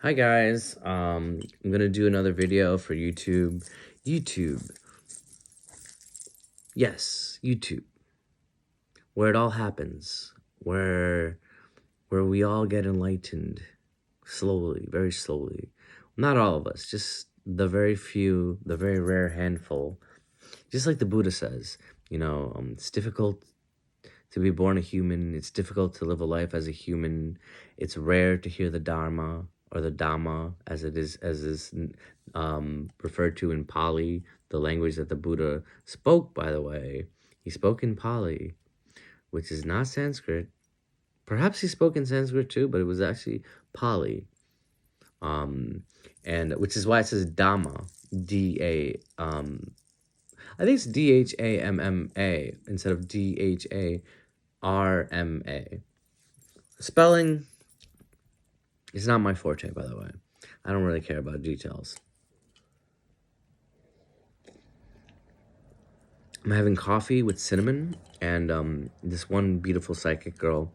Hi guys, I'm gonna do another video for YouTube. YouTube. Yes, YouTube. Where it all happens. Where we all get enlightened. Slowly, very slowly. Not all of us, just the very few, the very rare handful. Just like the Buddha says, it's difficult to be born a human. It's difficult to live a life as a human. It's rare to hear the Dharma or the Dhamma, as is referred to in Pali, the language that the Buddha spoke. By the way, he spoke in Pali, which is not Sanskrit. Perhaps he spoke in Sanskrit too, but it was actually Pali. And which is why it says Dhamma, D-A. I think it's D-H-A-M-M-A instead of D-H-A. RMA. Spelling is not my forte, by the way. I don't really care about details. I'm having coffee with cinnamon and this one beautiful psychic girl.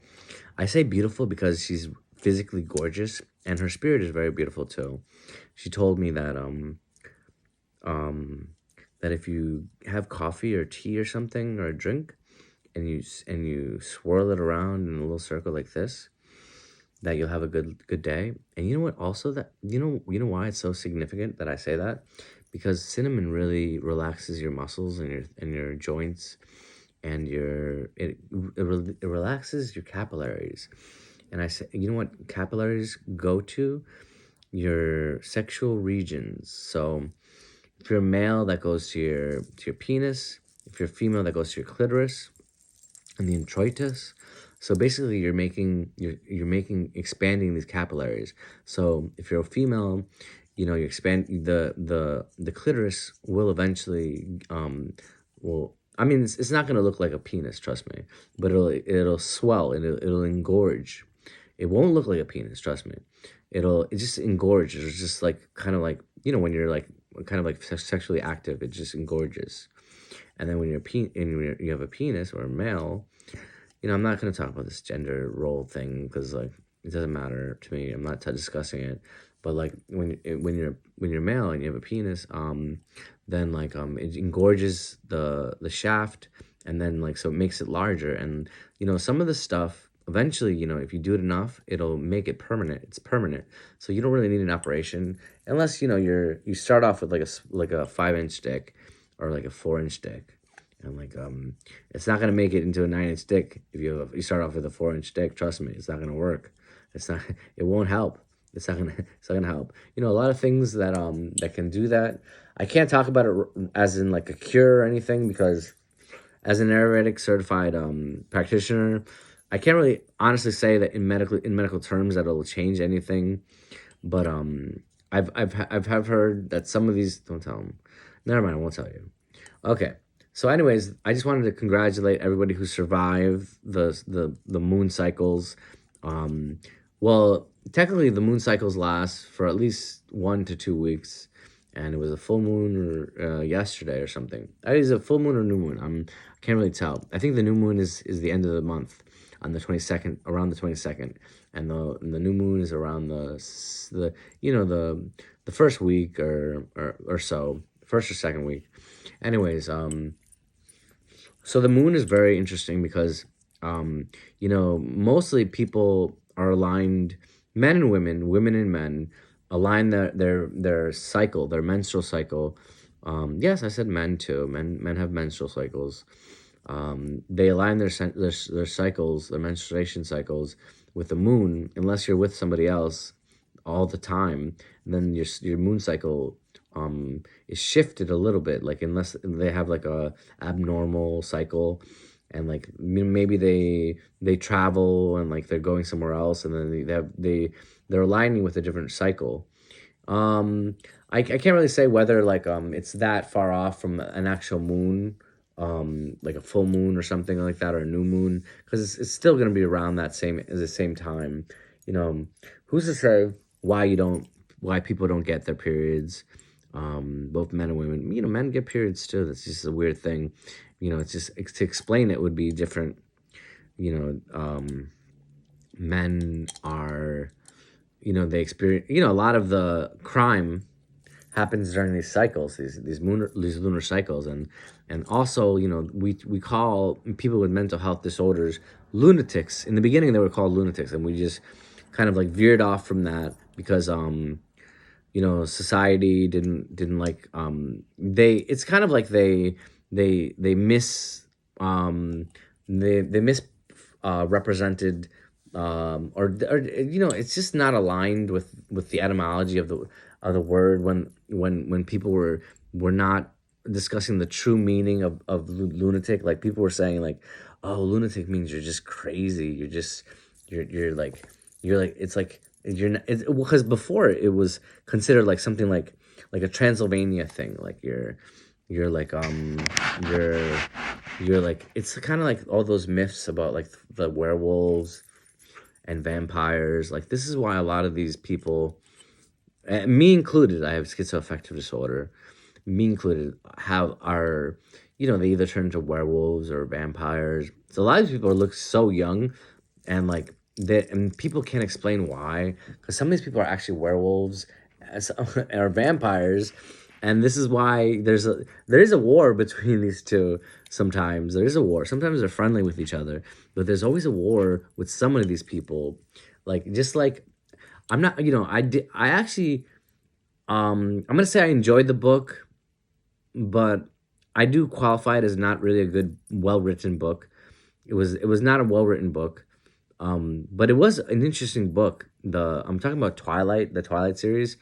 I say beautiful because she's physically gorgeous and her spirit is very beautiful too. She told me that that if you have coffee or tea or something or a drink and you swirl it around in a little circle like this, that you'll have a good day. And you know what, also, that you know why it's so significant that I say that? Because cinnamon really relaxes your muscles and your joints, and it relaxes your capillaries. And I say, you know what capillaries go to? Your sexual regions. So if you're a male, that goes to your penis. If you're a female, that goes to your clitoris and the introitus. So basically you're expanding these capillaries. So if you're a female, you expand the clitoris will eventually it's not going to look like a penis, trust me, but it'll swell and it'll engorge. It won't look like a penis, trust me. It just engorges. It's just like kind of like, when you're like kind of like sexually active, it just engorges. And then when you have a penis or a male, I'm not going to talk about this gender role thing because like it doesn't matter to me. I'm not discussing it. But like when you're male and you have a penis, then like it engorges the shaft, and then like so it makes it larger. And some of the stuff eventually, if you do it enough, it'll make it permanent. It's permanent. So you don't really need an operation unless you start off with like a 5-inch dick or like a 4-inch dick. And like it's not gonna make it into a 9-inch dick if you start off with a 4-inch dick. Trust me, it's not gonna work. It's not. It won't help. It's not gonna help. A lot of things that can do that. I can't talk about it as in like a cure or anything, because as an Ayurvedic certified practitioner, I can't really honestly say that in medical terms that it'll change anything. But I've heard that some of these, don't tell them. Never mind, I won't tell you. Okay. So anyways, I just wanted to congratulate everybody who survived the moon cycles. Well, technically the moon cycles last for at least 1 to 2 weeks, and it was a full moon or yesterday or something. Is it a full moon or new moon? I can't really tell. I think the new moon is the end of the month on the 22nd, around the 22nd, and the new moon is around the first week or so, first or second week. Anyways, so the moon is very interesting because, mostly people are aligned, men and women and men, align their cycle, their menstrual cycle. Yes, I said men too. Men have menstrual cycles. They align their cycles, their menstruation cycles, with the moon, unless you're with somebody else all the time. Then your moon cycle is shifted a little bit, like unless they have like a abnormal cycle, and like maybe they travel and like they're going somewhere else, and then they're aligning with a different cycle. I can't really say whether like it's that far off from an actual moon, like a full moon or something like that, or a new moon, because it's still going to be around that same time. Who's to say why people don't get their periods? Both men and women, men get periods too. That's just a weird thing. It's just to explain it would be different. Men are, they experience, a lot of the crime happens during these cycles, these lunar cycles, and also, we call people with mental health disorders lunatics. In the beginning, they were called lunatics, and we just kind of like veered off from that because society didn't like, they it's kind of like they miss, they miss represented, or it's just not aligned with the etymology of the word, when people were not discussing the true meaning of lunatic. Like, people were saying, like, oh, lunatic means you're just crazy, you're like it's like you're not, because before it was considered like something like a Transylvania thing, like you're like you're you're like, it's kind of like all those myths about like the werewolves and vampires. Like, this is why a lot of these people, me included, I have schizoaffective disorder, me included, have are, they either turn into werewolves or vampires. So a lot of people look so young, and like, and people can't explain why, because some of these people are actually werewolves, or vampires, and this is why there is a war between these two. Sometimes there is a war. Sometimes they're friendly with each other, but there's always a war with some of these people. Like, just like, I'm not, I actually, I'm gonna say I enjoyed the book, but I do qualify it as not really a good, well written book. It was not a well written book, but it was an interesting book. I'm talking about Twilight, the Twilight series.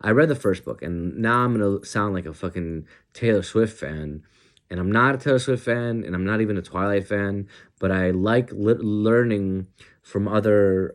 I read the first book, and now I'm gonna sound like a fucking Taylor Swift fan, and I'm not a Taylor Swift fan, and I'm not even a Twilight fan. But I like learning from other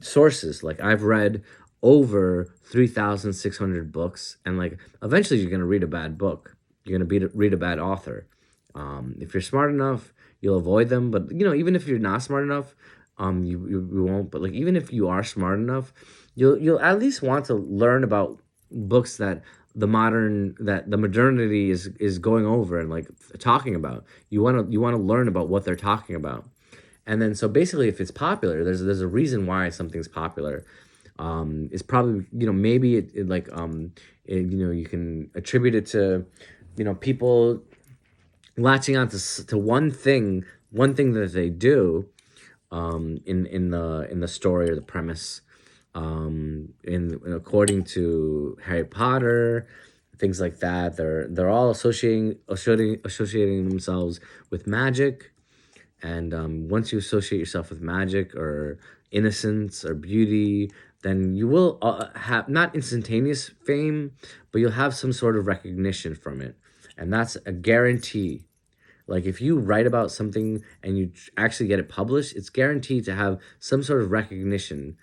sources. Like, I've read over 3,600 books, and like, eventually you're gonna read a bad book. You're gonna read a bad author. If you're smart enough, you'll avoid them. But even if you're not smart enough, you won't. But like, even if you are smart enough, you'll at least want to learn about books that the modernity is going over and like talking about. You want to learn about what they're talking about. And then, so basically, if it's popular, there's a reason why something's popular. It's probably, maybe it like, you can attribute it to, people latching on to one thing that they do, in the story or the premise, according to Harry Potter, things like that. They're all associating themselves with magic, and once you associate yourself with magic or innocence or beauty, then you will have not instantaneous fame, but you'll have some sort of recognition from it, and that's a guarantee. Like, if you write about something and you actually get it published, it's guaranteed to have some sort of recognition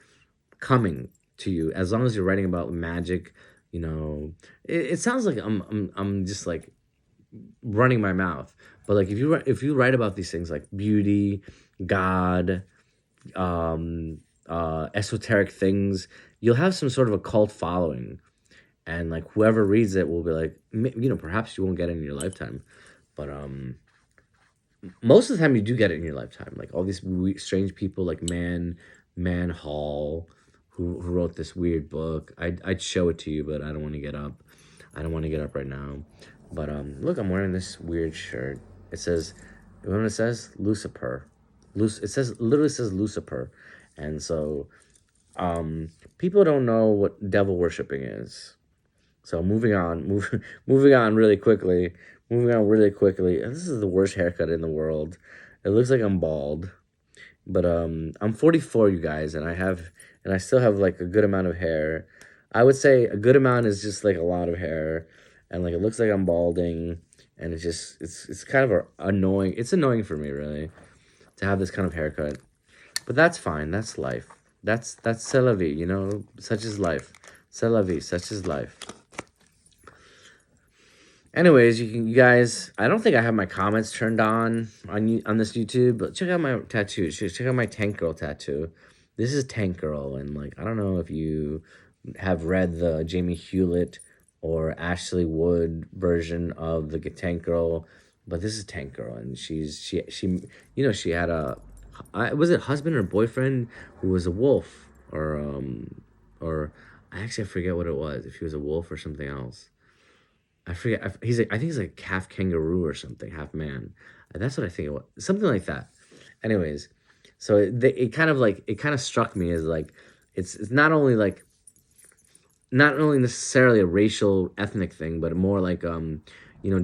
coming to you, as long as you're writing about magic. It sounds like I'm just like running my mouth, but like, if you write about these things like beauty, God, esoteric things, you'll have some sort of a cult following, and like, whoever reads it will be like, perhaps you won't get it in your lifetime, but most of the time you do get it in your lifetime. Like, all these strange people, like Man Hall, who wrote this weird book. I'd show it to you, but I don't want to get up. I don't want to get up right now. But look, I'm wearing this weird shirt. It says, when it says Lucifer, literally says Lucifer, and so people don't know what devil worshiping is. So moving on really quickly. Moving on really quickly. This is the worst haircut in the world. It looks like I'm bald. But I'm 44, you guys, and I still have like a good amount of hair. I would say a good amount is just like a lot of hair, and like, it looks like I'm balding, and it's kind of annoying. It's annoying for me, really, to have this kind of haircut. But that's fine. That's life. That's c'est la vie, such is life. C'est la vie, such is life. Anyways, you guys, I don't think I have my comments turned on this YouTube, but check out my tattoo. Check out my Tank Girl tattoo. This is Tank Girl, and like, I don't know if you have read the Jamie Hewlett or Ashley Wood version of the Tank Girl, but this is Tank Girl, and she had was it husband or boyfriend who was a wolf, or I actually forget what it was. If he was a wolf or something else. I forget. He's like, I think he's like half kangaroo or something, half man. That's what I think it was. Something like that. Anyways, so it kind of struck me as like it's not only necessarily a racial ethnic thing, but more like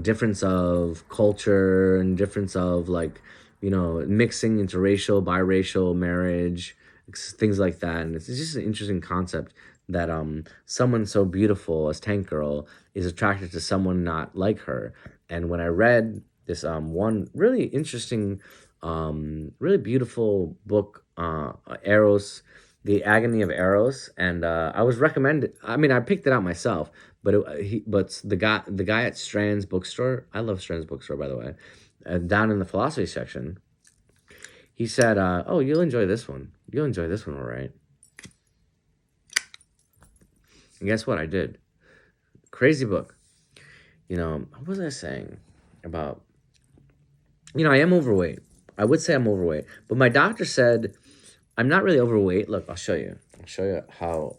difference of culture and difference of like mixing interracial, biracial marriage, things like that. And it's just an interesting concept that someone so beautiful as Tank Girl is attracted to someone not like her. And when I read this one really interesting, really beautiful book, Eros, The Agony of Eros, and I was recommended. I mean, I picked it out myself, but the guy at Strand's bookstore. I love Strand's bookstore, by the way. Down in the philosophy section, he said, "Oh, you'll enjoy this one. You'll enjoy this one, all right." And guess what? I did. Crazy book. What was I saying about? I am overweight. I would say I'm overweight, but my doctor said I'm not really overweight. Look, I'll show you. I'll show you how.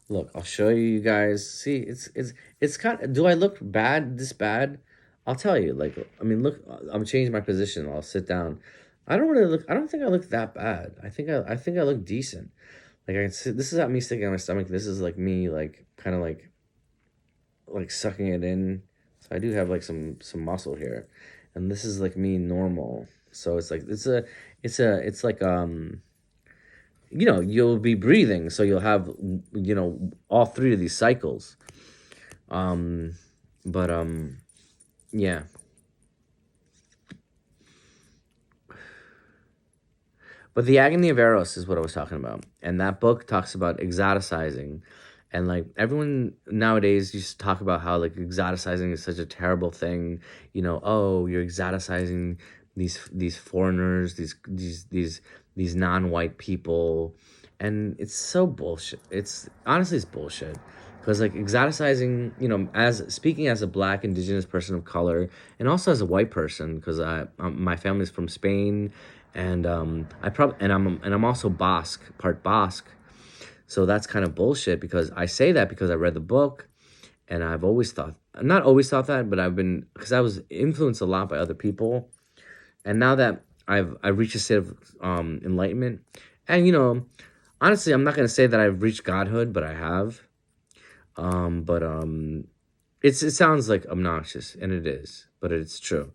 Look, I'll show you guys. See, it's kind of. Do I look bad? This bad? I'll tell you. Like, I mean, look. I'm changing my position. I'll sit down. I don't really look. I don't think I look that bad. I think I look decent. Like I can sit. This is not me sticking on my stomach. This is like me, like kind of like sucking it in. So I do have like some muscle here, and this is like me normal. So it's like it's like you'll be breathing, so you'll have all three of these cycles. Um, but yeah. But the agony of Eros is what I was talking about, and that book talks about exoticizing, and like everyone nowadays used to talk about how like exoticizing is such a terrible thing. Oh, you're exoticizing these foreigners, these non-white people, and it's so bullshit. It's honestly it's bullshit. Because like exoticizing, as speaking as a black indigenous person of color, and also as a white person, because my family's from Spain, and I'm also Basque, part Basque, so that's kind of bullshit. Because I say that because I read the book, and I've always thought, not always thought that, but because I was influenced a lot by other people, and now that I've reached a state of enlightenment, and honestly, I'm not gonna say that I've reached godhood, but I have. But it sounds like obnoxious, and it is, but it's true.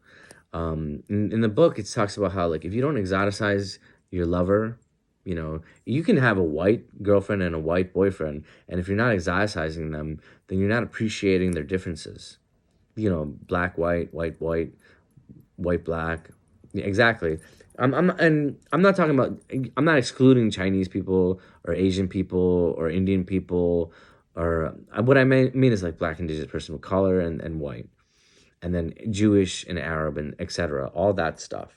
In the book, it talks about how like if you don't exoticize your lover, you can have a white girlfriend and a white boyfriend, and if you're not exoticizing them, then you're not appreciating their differences. Black, white, white, white, white, black. Yeah, exactly. I'm not talking about. I'm not excluding Chinese people or Asian people or Indian people, or what I mean is like black, indigenous person of color, and white, and then Jewish and Arab and etc. All that stuff.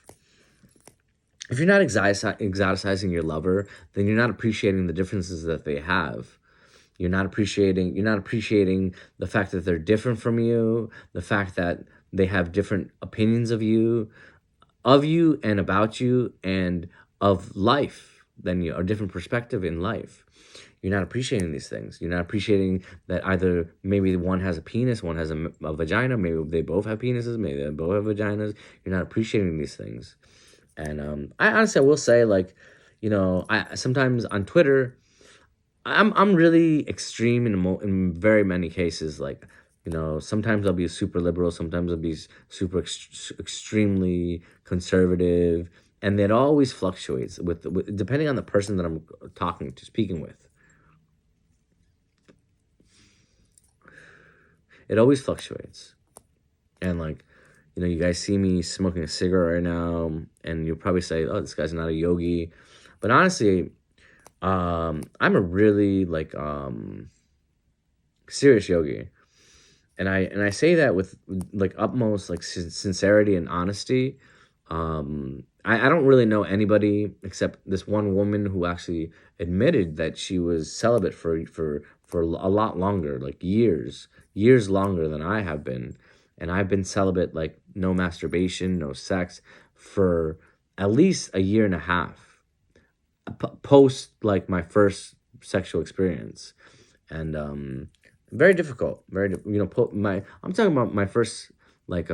If you're not exoticizing your lover, then you're not appreciating the differences that they have. You're not appreciating the fact that they're different from you, the fact that they have different opinions of you and about you and of life than you, a different perspective in life. You're not appreciating these things. You're not appreciating that either maybe one has a penis, one has a vagina, maybe they both have penises, maybe they both have vaginas. You're not appreciating these things. And I honestly, I will say, like, I sometimes on Twitter, I'm really extreme in very many cases. Like, sometimes I'll be super liberal, sometimes I'll be super extremely conservative, and it always fluctuates with depending on the person that I'm speaking with. It always fluctuates, and like, you guys see me smoking a cigarette right now, and you'll probably say, "Oh, this guy's not a yogi," but honestly, I'm a really like serious yogi, and I say that with like utmost like sincerity and honesty. I don't really know anybody except this one woman who actually admitted that she was celibate for a lot longer, like years longer than I have been, and I've been celibate, like no masturbation, no sex, for at least a year and a half, post like my first sexual experience. and very difficult. I'm talking about my first like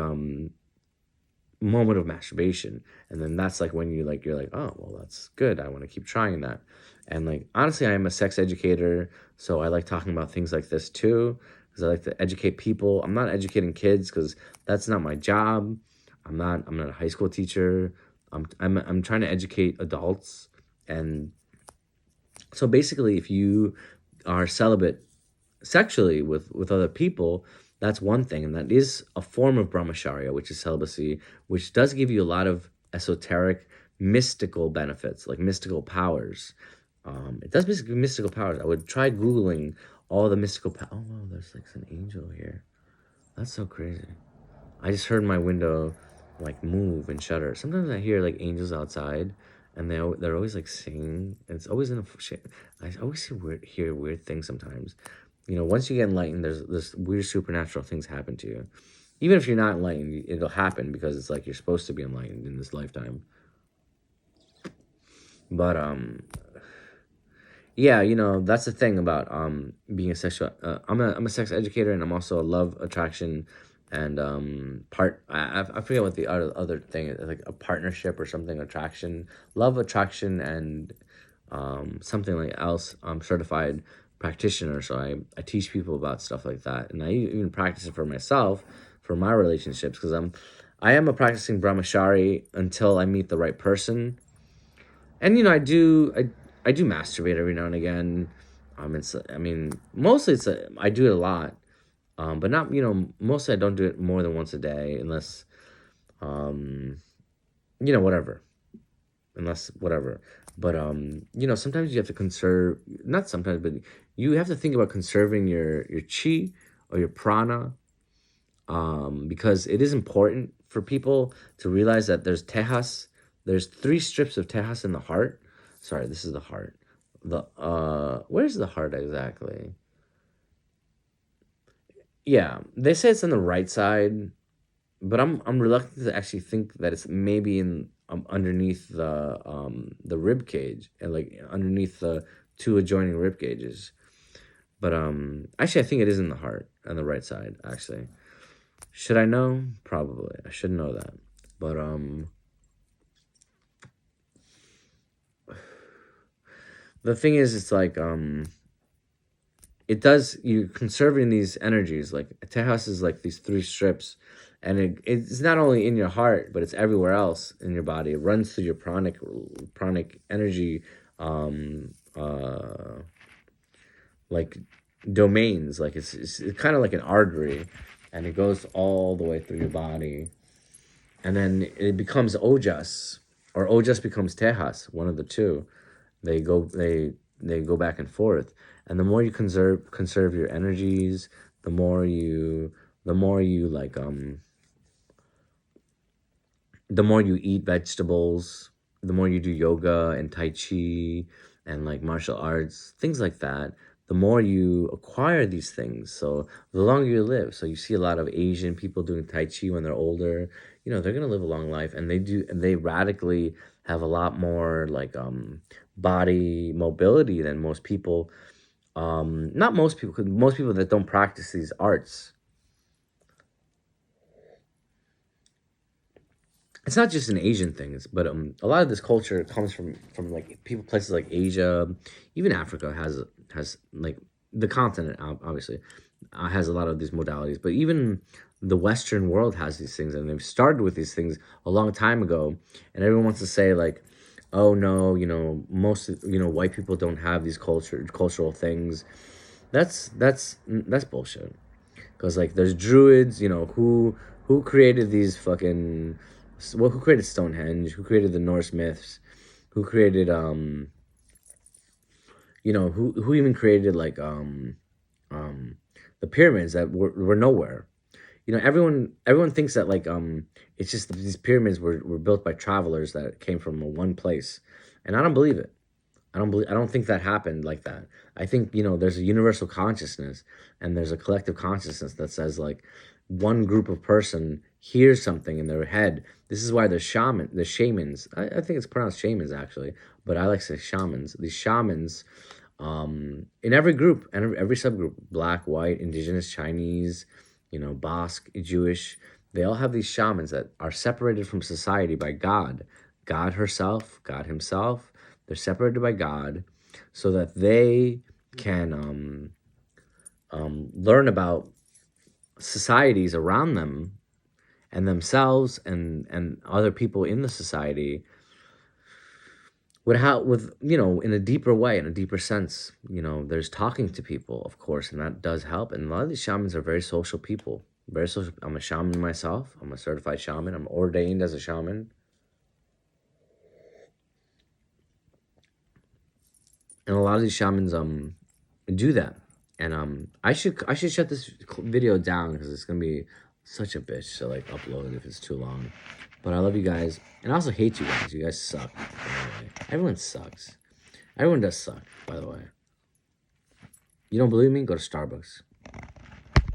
moment of masturbation, and then that's like when you're like, oh well, that's good, I want to keep trying that. And like honestly, I am a sex educator, so I like talking about things like this too, because I like to educate people. I'm not educating kids because that's not my job. I'm not a high school teacher. I'm trying to educate adults. And so basically, if you are celibate sexually with other people, that's one thing, and that is a form of brahmacharya, which is celibacy, which does give you a lot of esoteric, mystical benefits, like mystical powers. It does basically mystical powers. I would try googling all the mystical. Oh wow, there's like an angel here. That's so crazy. I just heard my window like move and shutter. Sometimes I hear like angels outside, and they're always like singing. And it's always in a shit. I always hear weird things sometimes. Once you get enlightened, there's weird supernatural things happen to you. Even if you're not enlightened, it'll happen because it's like you're supposed to be enlightened in this lifetime. But yeah, that's the thing about being a sexual. I'm a sex educator, and I'm also a love attraction and part. I forget what the other thing is, like a partnership or something, attraction, love attraction, and something like else. I'm certified practitioner, so I teach people about stuff like that, and I even practice it for myself, for my relationships, because I am a practicing brahmachari until I meet the right person. And I do masturbate every now and again. Mostly I do it a lot. But not, mostly I don't do it more than once a day unless um whatever. Unless whatever. But sometimes you have to conserve, not sometimes, but you have to think about conserving your chi or your prana, because it is important for people to realize that there's 3 strips of tejas in the heart. Sorry, this is the heart. Where's the heart exactly? Yeah, they say it's on the right side, but I'm reluctant to actually think that it's maybe in underneath the rib cage, and like underneath the 2 adjoining rib cages. But actually I think it is in the heart on the right side, actually. Should I know? Probably. I should know that. But the thing is, it's like it does, you conserving these energies. Like tejas is like these 3 strips, and it's not only in your heart, but it's everywhere else in your body. It runs through your pranic energy, like domains. Like it's kind of like an artery, and it goes all the way through your body, and then it becomes ojas, or ojas becomes tejas, one of the two. They go back and forth, and the more you conserve your energies, the more you like the more you eat vegetables, the more you do yoga and tai chi and like martial arts, things like that, the more you acquire these things. So the longer you live. So you see a lot of Asian people doing tai chi when they're older. They're gonna live a long life, and they radically have a lot more like body mobility than most people. Not most people, because most people that don't practice these arts, it's not just an Asian thing. But a lot of this culture comes from like people, places like Asia, even Africa has like the continent, obviously, has a lot of these modalities. But even the Western world has these things, and they've started with these things a long time ago. And everyone wants to say like, oh no, most white people don't have these cultural things. That's bullshit. Because like there's druids, who created these fucking, well, who created Stonehenge, who created the Norse myths, who created who even created like um the pyramids that were nowhere. Everyone thinks that like it's just that these pyramids were built by travelers that came from one place, and I don't believe it. I don't think that happened like that. I think, there's a universal consciousness, and there's a collective consciousness that says like one group of person hears something in their head. This is why the shamans, I think it's pronounced shamans actually, but I like to say shamans. These shamans In every group and every subgroup, black, white, indigenous, Chinese, Basque, Jewish, they all have these shamans that are separated from society by God, God herself, God himself. They're separated by God so that they can learn about societies around them and themselves and other people in the society in a deeper way, in a deeper sense. There's talking to people, of course, and that does help. And a lot of these shamans are very social people, very social. I'm a shaman myself. I'm a certified shaman. I'm ordained as a shaman. And a lot of these shamans do that. And I should shut this video down because it's gonna be such a bitch to like upload if it's too long. But I love you guys, and I also hate you guys. You guys suck. By the way, everyone sucks. Everyone does suck. By the way, you don't believe me? Go to Starbucks.